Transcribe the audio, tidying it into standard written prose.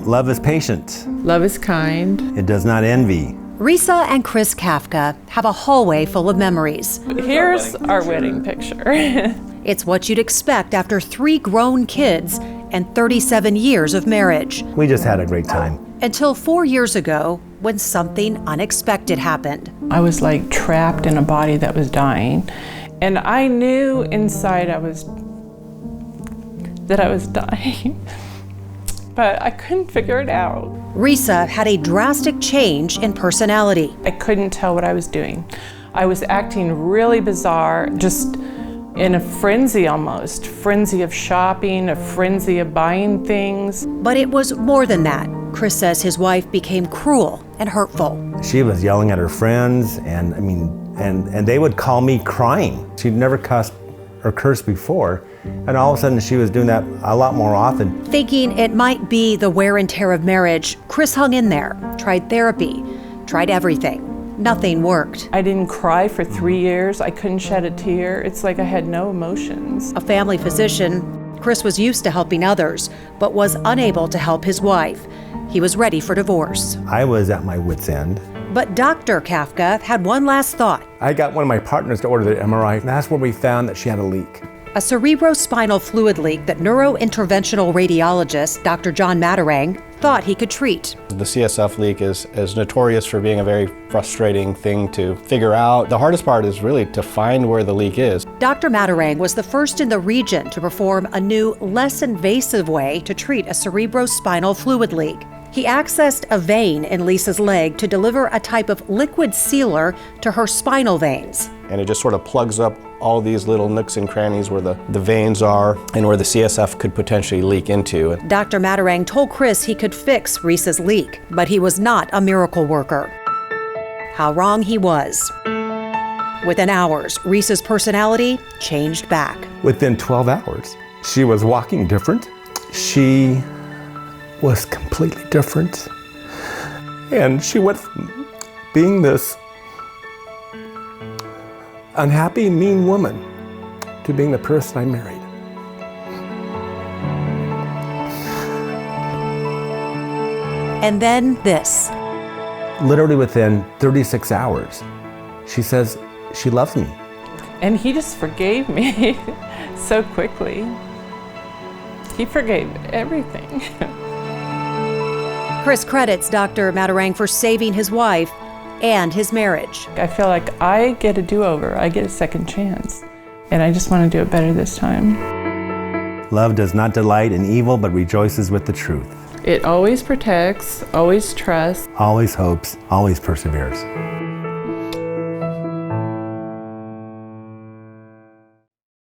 Love is patient. Love is kind. It does not envy. Risa and Chris Kafka have a hallway full of memories. Here's our wedding picture. It's what you'd expect after 3 grown kids and 37 years of marriage. We just had a great time. Until 4 years ago, when something unexpected happened. I was like trapped in a body that was dying. And I knew inside that I was dying. But I couldn't figure it out. Risa had a drastic change in personality. I couldn't tell what I was doing. I was acting really bizarre, just in a frenzy almost. Frenzy of shopping, a frenzy of buying things. But it was more than that. Chris says his wife became cruel and hurtful. She was yelling at her friends, and they would call me crying. She'd never cussed or cursed before, and all of a sudden she was doing that a lot more often. Thinking it might be the wear and tear of marriage, Chris hung in there, tried therapy, tried everything. Nothing worked. I didn't cry for 3 years. I couldn't shed a tear. It's like I had no emotions. A family physician, Chris was used to helping others, but was unable to help his wife. He was ready for divorce. I was at my wit's end. But Dr. Kafka had one last thought. I got one of my partners to order the MRI, and that's where we found that she had a leak. A cerebrospinal fluid leak that neurointerventional radiologist Dr. John Matarang thought he could treat. The CSF leak is notorious for being a very frustrating thing to figure out. The hardest part is really to find where the leak is. Dr. Matarang was the first in the region to perform a new, less invasive way to treat a cerebrospinal fluid leak. He accessed a vein in Lisa's leg to deliver a type of liquid sealer to her spinal veins. And it just sort of plugs up all these little nooks and crannies where the veins are and where the CSF could potentially leak into. Dr. Matarang told Chris he could fix Risa's leak, but he was not a miracle worker. How wrong he was. Within hours, Risa's personality changed back. Within 12 hours, she was walking different. She was completely different. And she went from being this unhappy, mean woman to being the person I married. And then this. Literally within 36 hours, she says she loves me. And he just forgave me so quickly. He forgave everything. Chris credits Dr. Matarang for saving his wife and his marriage. I feel like I get a do-over. I get a second chance. And I just want to do it better this time. Love does not delight in evil, but rejoices with the truth. It always protects, always trusts. Always hopes, always perseveres.